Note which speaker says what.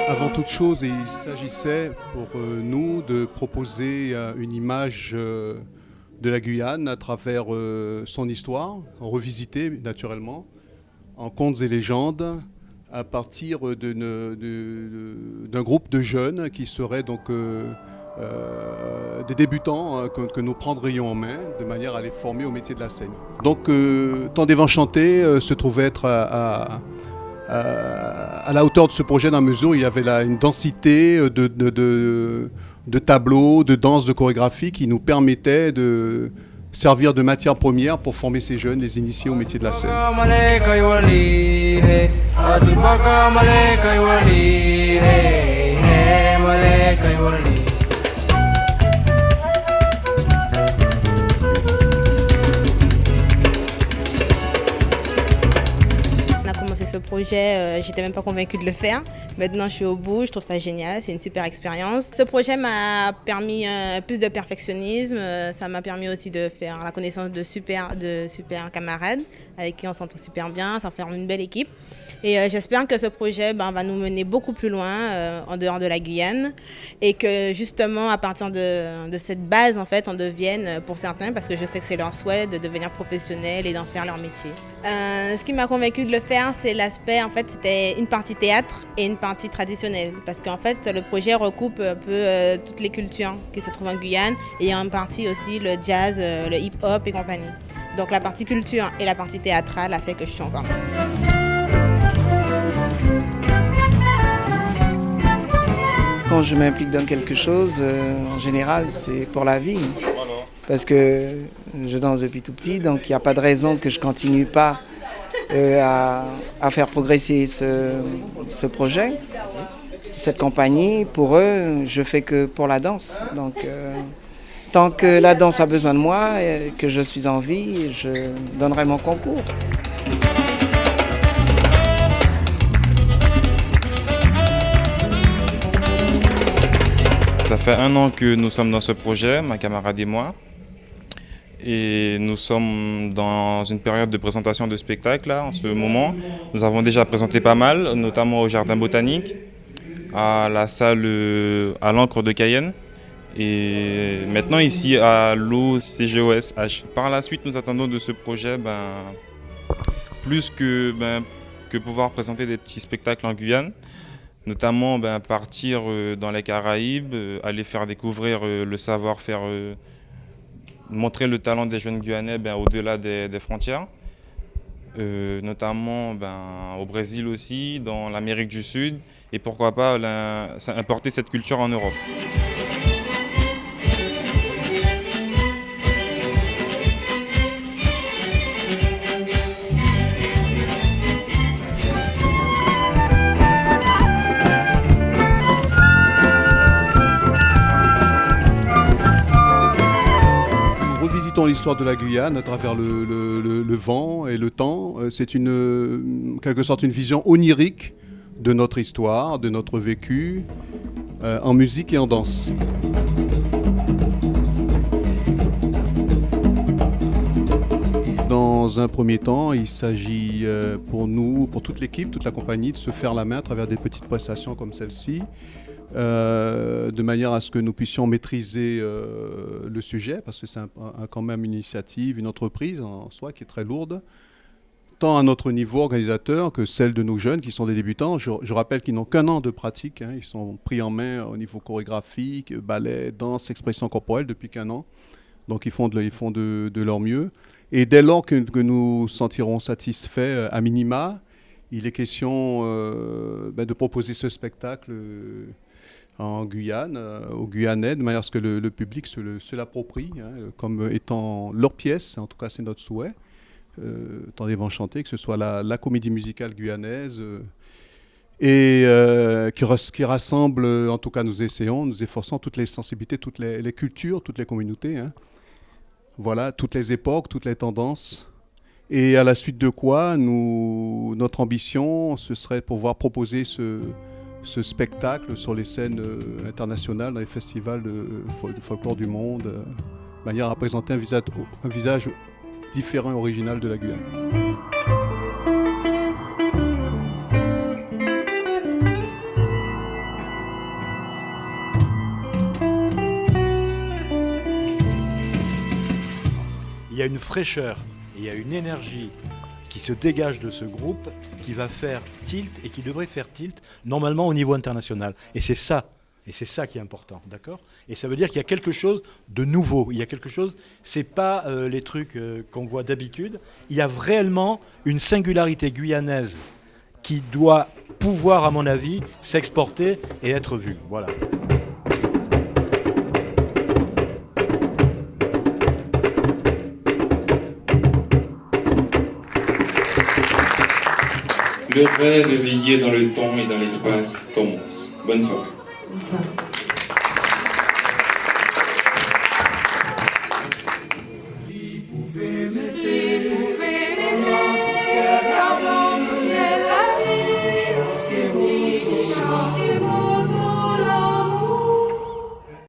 Speaker 1: Avant toute chose, il s'agissait pour nous de proposer une image de la Guyane à travers son histoire, revisitée naturellement, en contes et légendes, à partir d'un groupe de jeunes qui seraient donc des débutants que nous prendrions en main de manière à les former au métier de la scène. Donc Temps des Vents Chantés se trouvait être à la hauteur de ce projet dans la mesure où il y avait là une densité de tableaux, de danse, de chorégraphie qui nous permettait de servir de matière première pour former ces jeunes, les initier au métier de la scène.
Speaker 2: Ce projet, j'étais même pas convaincue de le faire. Maintenant, je suis au bout, je trouve ça génial, c'est une super expérience. Ce projet m'a permis plus de perfectionnisme, ça m'a permis aussi de faire la connaissance de super camarades avec qui on s'entend super bien, ça forme une belle équipe. Et j'espère que ce projet va nous mener beaucoup plus loin en dehors de la Guyane et que justement à partir de cette base en fait on devienne pour certains, parce que je sais que c'est leur souhait, de devenir professionnels et d'en faire leur métier. Ce qui m'a convaincue de le faire, c'est l'aspect, en fait c'était une partie théâtre et une partie traditionnelle, parce qu'en fait le projet recoupe un peu toutes les cultures qui se trouvent en Guyane et en partie aussi le jazz, le hip-hop et compagnie. Donc la partie culture et la partie théâtrale a fait que je suis encore là.
Speaker 3: Quand je m'implique dans quelque chose, en général, c'est pour la vie. Parce que je danse depuis tout petit, donc il n'y a pas de raison que je ne continue pas à faire progresser ce projet, cette compagnie. Pour eux, je fais que pour la danse. Donc, tant que la danse a besoin de moi et que je suis en vie, je donnerai mon concours.
Speaker 4: Ça fait 1 an que nous sommes dans ce projet, ma camarade et moi. Et nous sommes dans une période de présentation de spectacles là, en ce moment. Nous avons déjà présenté pas mal, notamment au Jardin Botanique, à la salle à l'Ancre de Cayenne et maintenant ici à l'OCGOSH. Par la suite, nous attendons de ce projet plus que pouvoir présenter des petits spectacles en Guyane. Notamment partir dans les Caraïbes, aller faire découvrir le savoir-faire, montrer le talent des jeunes Guyanais au-delà des frontières, notamment au Brésil aussi, dans l'Amérique du Sud, et pourquoi pas importer cette culture en Europe.
Speaker 1: L'histoire de la Guyane à travers le vent et le temps. C'est quelque sorte une vision onirique de notre histoire, de notre vécu, en musique et en danse. Dans un premier temps, il s'agit pour nous, pour toute l'équipe, toute la compagnie, de se faire la main à travers des petites prestations comme celle-ci. De manière à ce que nous puissions maîtriser le sujet, parce que c'est quand même une initiative, une entreprise en soi qui est très lourde, tant à notre niveau organisateur que celle de nos jeunes qui sont des débutants. Je rappelle qu'ils n'ont qu'1 an de pratique, ils sont pris en main au niveau chorégraphique, ballet, danse, expression corporelle depuis qu'1 an, donc ils font de leur mieux. Et dès lors que nous sentirons satisfaits à minima, il est question de proposer ce spectacle en Guyane, aux Guyanais, de manière à ce que le public se l'approprie, comme étant leur pièce, en tout cas c'est notre souhait, Temps des Vents Chantés, que ce soit la comédie musicale guyanaise, et qui rassemble, en tout cas nous efforçons toutes les sensibilités, toutes les cultures, toutes les communautés, voilà, toutes les époques, toutes les tendances. Et à la suite de quoi, notre ambition, ce serait de pouvoir proposer ce spectacle sur les scènes internationales, dans les festivals de folklore du monde, de manière à présenter un visage différent et original de la Guyane.
Speaker 5: Il y a une fraîcheur, il y a une énergie qui se dégage de ce groupe, qui va faire tilt et qui devrait faire tilt normalement au niveau international. Et c'est ça qui est important, d'accord ? Et ça veut dire qu'il y a quelque chose de nouveau. Il y a quelque chose, c'est pas les trucs qu'on voit d'habitude. Il y a réellement une singularité guyanaise qui doit pouvoir, à mon avis, s'exporter et être vue. Voilà.
Speaker 4: Le rêve éveillé dans le temps et dans l'espace commence. Bonne soirée.
Speaker 6: Bonne soirée.